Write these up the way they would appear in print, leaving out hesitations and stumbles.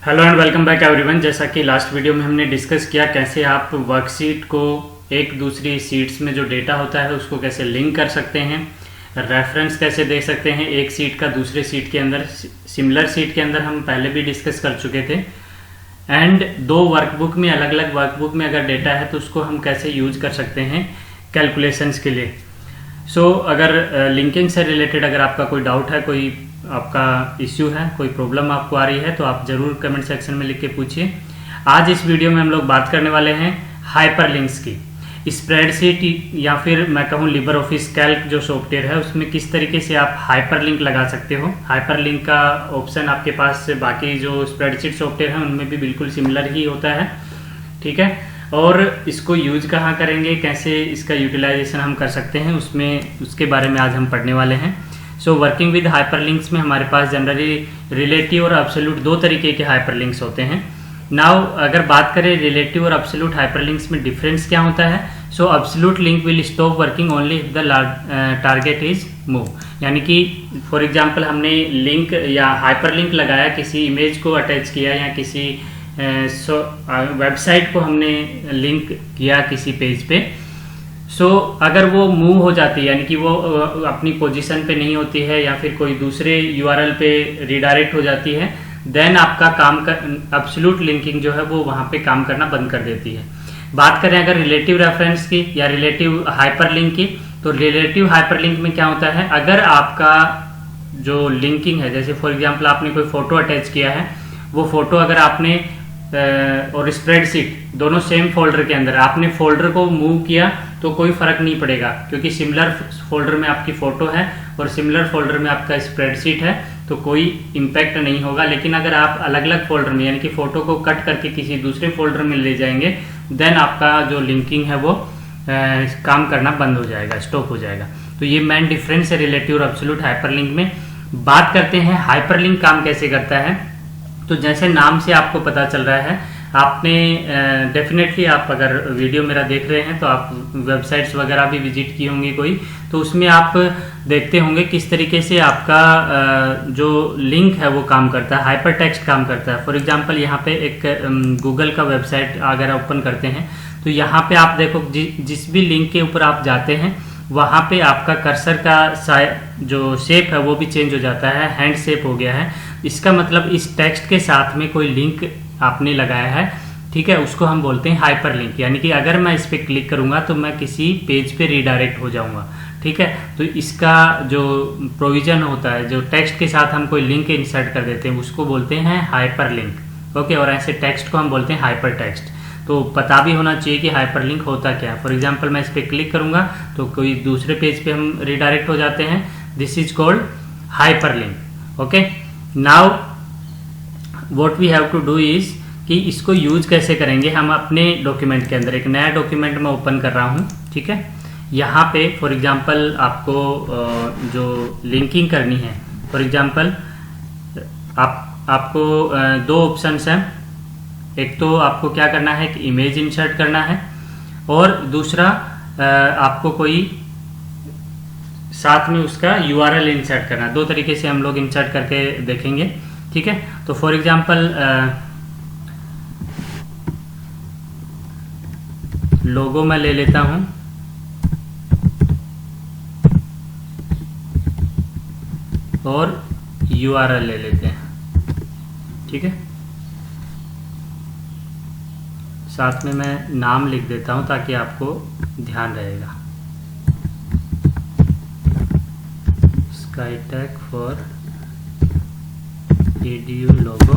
Hello and welcome back everyone. जैसा कि last video में हमने डिस्कस किया कैसे आप वर्कशीट को एक दूसरी सीट्स में जो डेटा होता है उसको कैसे लिंक कर सकते हैं, रेफरेंस कैसे दे सकते हैं एक सीट का दूसरे सीट के अंदर। सिमिलर सीट के अंदर हम पहले भी डिस्कस कर चुके थे। एंड दो वर्कबुक में अलग अलग वर्कबुक में अगर डेटा है तो उसको हम कैसे यूज कर सकते हैं कैलकुलेशंस के लिए। अगर लिंकिंग से रिलेटेड अगर आपका कोई डाउट है, कोई आपका इश्यू है, कोई प्रॉब्लम आपको आ रही है तो आप ज़रूर कमेंट सेक्शन में लिख के पूछिए। आज इस वीडियो में हम लोग बात करने वाले हैं हाइपरलिंक्स की। स्प्रेडशीट या फिर मैं कहूँ लिबर ऑफिस कैल्क जो सॉफ्टवेयर है उसमें किस तरीके से आप हाइपरलिंक लगा सकते हो। हाइपरलिंक का ऑप्शन आपके पास बाकी जो स्प्रेडशीट सॉफ्टवेयर है उनमें भी बिल्कुल सिमिलर ही होता है, ठीक है। और इसको यूज कहाँ करेंगे, कैसे इसका यूटिलाइजेशन हम कर सकते हैं, उसके बारे में आज हम पढ़ने वाले हैं। वर्किंग विद हाइपरलिंक्स में हमारे पास जनरली रिलेटिव और एब्सोल्यूट दो तरीके के हाइपरलिंक्स होते हैं। नाउ अगर बात करें रिलेटिव और एब्सोल्यूट हाइपरलिंक्स में डिफरेंस क्या होता है। Absolute link will stop working only if the target is move. यानी कि फॉर एग्जांपल हमने लिंक या हाइपरलिंक लगाया, किसी इमेज को अटैच किया या किसी वेबसाइट को हमने लिंक किया किसी पेज पे। अगर वो मूव हो जाती है यानी कि वो अपनी पोजीशन पे नहीं होती है या फिर कोई दूसरे यूआरएल पे रिडायरेक्ट हो जाती है, देन आपका काम का एब्सोल्यूट लिंकिंग जो है वो वहाँ पे काम करना बंद कर देती है। बात करें अगर रिलेटिव रेफरेंस की या रिलेटिव हाइपरलिंक की, तो रिलेटिव हाइपरलिंक में क्या होता है, अगर आपका जो लिंकिंग है, जैसे फॉर एग्जाम्पल आपने कोई फोटो अटैच किया है, वो फोटो अगर आपने और स्प्रेडशीट दोनों सेम फोल्डर के अंदर आपने फोल्डर को मूव किया तो कोई फर्क नहीं पड़ेगा, क्योंकि सिमिलर फोल्डर में आपकी फोटो है और सिमिलर फोल्डर में आपका स्प्रेडशीट है, तो कोई इम्पैक्ट नहीं होगा। लेकिन अगर आप अलग अलग फोल्डर में यानी कि फोटो को कट करके किसी दूसरे फोल्डर में ले जाएंगे, देन आपका जो लिंकिंग है वो काम करना बंद हो जाएगा, स्टॉप हो जाएगा। तो ये मेन डिफरेंस है रिलेटिव और एब्सोल्यूट हाइपरलिंक में। बात करते हैं हाइपरलिंक काम कैसे करता है। तो जैसे नाम से आपको पता चल रहा है, आपने डेफिनेटली आप अगर वीडियो मेरा देख रहे हैं तो आप वेबसाइट्स वगैरह भी विजिट की होंगी कोई, तो उसमें आप देखते होंगे किस तरीके से आपका जो लिंक है वो काम करता है, हाइपर टेक्स्ट काम करता है। फॉर एग्जांपल यहाँ पे एक गूगल का वेबसाइट अगर ओपन करते हैं तो यहाँ पे आप देखो जिस भी लिंक के ऊपर आप जाते हैं वहाँ पे आपका कर्सर का जो शेप है वो भी चेंज हो जाता है, हैंड शेप हो गया है। इसका मतलब इस टेक्स्ट के साथ में कोई लिंक आपने लगाया है, ठीक है, उसको हम बोलते हैं हाइपरलिंक। यानी कि अगर मैं इस पर क्लिक करूंगा तो मैं किसी पेज पे रीडायरेक्ट हो जाऊंगा, ठीक है। तो इसका जो प्रोविजन होता है, जो टेक्स्ट के साथ हम कोई लिंक इंसर्ट कर देते हैं उसको बोलते हैं हाइपरलिंक, ओके। और ऐसे टेक्स्ट को हम बोलते हैं हाइपर टेक्स्ट। तो पता भी होना चाहिए कि हाइपरलिंक होता क्या है। फॉर एग्जांपल मैं इस पर क्लिक करूंगा तो कोई दूसरे पेज पे हम रीडायरेक्ट हो जाते हैं, this is called hyperlink, okay. Now what we have to do is कि इसको यूज कैसे करेंगे। हम अपने डॉक्यूमेंट के अंदर एक नया डॉक्यूमेंट मैं ओपन कर रहा हूँ, ठीक है। यहाँ पे फॉर एग्जांपल आपको जो लिंकिंग करनी है, फॉर एग्जांपल आपको दो ऑप्शंस हैं। एक तो आपको क्या करना है कि इमेज इंसर्ट करना है, और दूसरा आपको कोई साथ में उसका यूआरएल इंसर्ट करना है। दो तरीके से हम लोग इंसर्ट करके देखेंगे, ठीक है। तो फॉर एग्जांपल लोगो मैं ले लेता हूं और यूआरएल ले लेते हैं, ठीक है। साथ में मैं नाम लिख देता हूं ताकि आपको ध्यान रहेगा, स्काईटेक फॉर edu लोगो,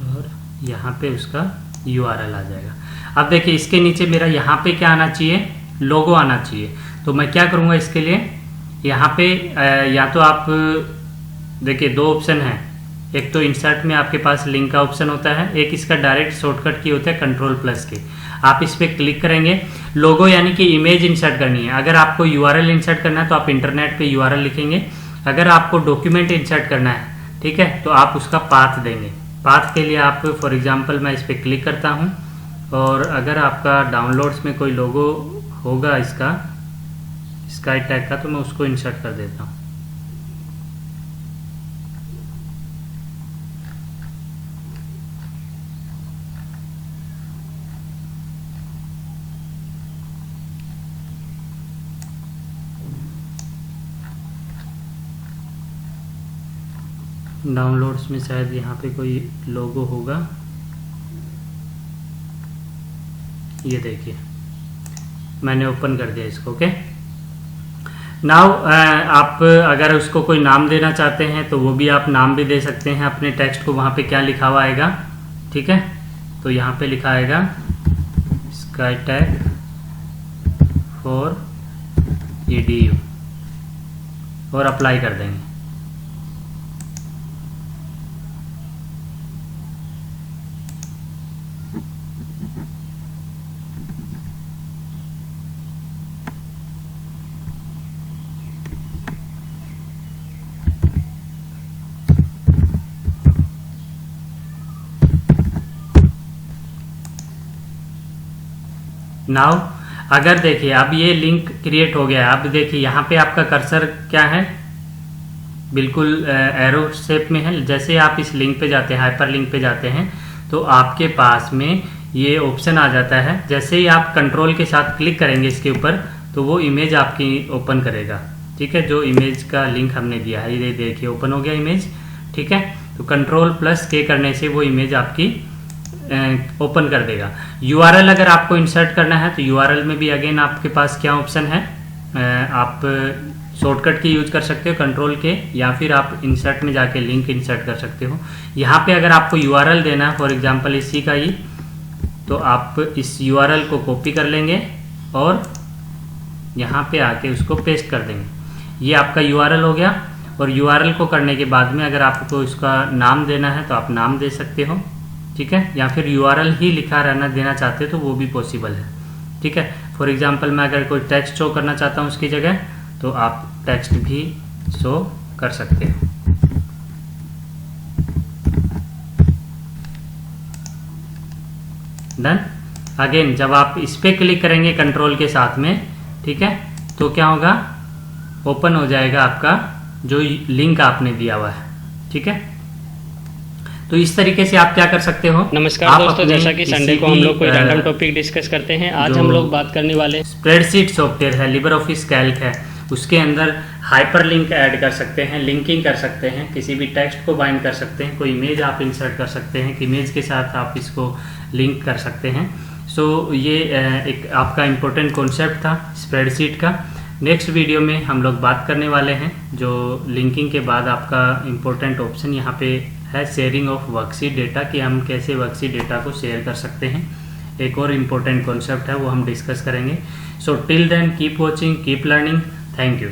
और यहाँ पे उसका URL आ जाएगा। अब देखिए इसके नीचे मेरा यहाँ पे क्या आना चाहिए, लोगो आना चाहिए। तो मैं क्या करूँगा इसके लिए, यहाँ पे या तो आप देखिए दो ऑप्शन हैं। एक तो इंसर्ट में आपके पास लिंक का ऑप्शन होता है, एक इसका डायरेक्ट शॉर्टकट की होता है Ctrl+ के। आप इस पर क्लिक करेंगे, लोगो यानी कि इमेज इंसर्ट करनी है। अगर आपको यूआरएल इंसर्ट करना है तो आप इंटरनेट पे यूआरएल लिखेंगे। अगर आपको डॉक्यूमेंट इंसर्ट करना है, ठीक है, तो आप उसका पाथ देंगे। पाथ के लिए आप फॉर एग्जांपल मैं इस पर क्लिक करता हूं, और अगर आपका डाउनलोड्स में कोई लोगो होगा इसका स्काईटेक का, तो मैं उसको इंसर्ट कर देता हूं। डाउनलोड्स में शायद यहाँ पे कोई लोगो होगा, ये देखिए मैंने ओपन कर दिया इसको। ओके, नाउ आप अगर उसको कोई नाम देना चाहते हैं तो वो भी आप नाम भी दे सकते हैं अपने टेक्स्ट को। वहाँ पे क्या लिखा हुआ आएगा, ठीक है, तो यहाँ पे लिखा आएगा SkyTag फॉर EDU और अप्लाई कर देंगे। नाउ अगर देखिए अब ये लिंक क्रिएट हो गया है, अब देखिए यहाँ पे आपका कर्सर क्या है, बिल्कुल एरो शेप में है। जैसे आप इस लिंक पे जाते हैं, हाइपर लिंक पे जाते हैं, तो आपके पास में ये ऑप्शन आ जाता है। जैसे ही आप कंट्रोल के साथ क्लिक करेंगे इसके ऊपर, तो वो इमेज आपकी ओपन करेगा, ठीक है, जो इमेज का लिंक हमने दिया है। ये देखिए ओपन हो गया इमेज, ठीक है। तो कंट्रोल+K करने से वो इमेज आपकी ओपन कर देगा। URL अगर आपको इंसर्ट करना है तो URL में भी अगेन आपके पास क्या ऑप्शन है, आप शॉर्टकट की यूज कर सकते हो कंट्रोल के, या फिर आप इंसर्ट में जाके लिंक इंसर्ट कर सकते हो। यहाँ पे अगर आपको URL देना है, फॉर एग्जांपल इसी का ही, तो आप इस URL को कॉपी कर लेंगे और यहाँ पे आके उसको पेस्ट कर देंगे। ये आपका URL हो गया। और URL को करने के बाद में अगर आपको इसका नाम देना है तो आप नाम दे सकते हो, ठीक है, या फिर URL ही लिखा रहना देना चाहते हो तो वो भी पॉसिबल है, ठीक है। फॉर एग्जांपल मैं अगर कोई टेक्स्ट शो करना चाहता हूँ उसकी जगह, तो आप टेक्स्ट भी शो कर सकते हो। डन। अगेन जब आप इस पे क्लिक करेंगे कंट्रोल के साथ में, ठीक है, तो क्या होगा, ओपन हो जाएगा आपका जो लिंक आपने दिया हुआ है, ठीक है। तो इस तरीके से आप क्या कर सकते हो। नमस्कार दोस्तों, जैसा कि संडे को हम लोग कोई रैंडम टॉपिक डिस्कस करते हैं। आज हम लोग बात करने वाले स्प्रेडशीट सॉफ्टवेयर है, लिबर ऑफिस कैल्क है, उसके अंदर हाइपर लिंक ऐड कर सकते हैं, लिंकिंग कर सकते हैं, किसी भी टेक्स्ट को बाइंड कर सकते हैं, कोई इमेज आप इंसर्ट कर सकते हैं, इमेज के साथ आप इसको लिंक कर सकते हैं। सो ये एक आपका इम्पोर्टेंट कॉन्सेप्ट था स्प्रेडशीट का। नेक्स्ट वीडियो में हम लोग बात करने वाले हैं जो लिंकिंग के बाद आपका इम्पोर्टेंट ऑप्शन यहाँ पे है, शेयरिंग ऑफ वर्कशीट डेटा, कि हम कैसे वर्कशीट डेटा को शेयर कर सकते हैं। एक और इम्पोर्टेंट कॉन्सेप्ट है वो हम डिस्कस करेंगे। So till then keep watching, keep learning, thank you.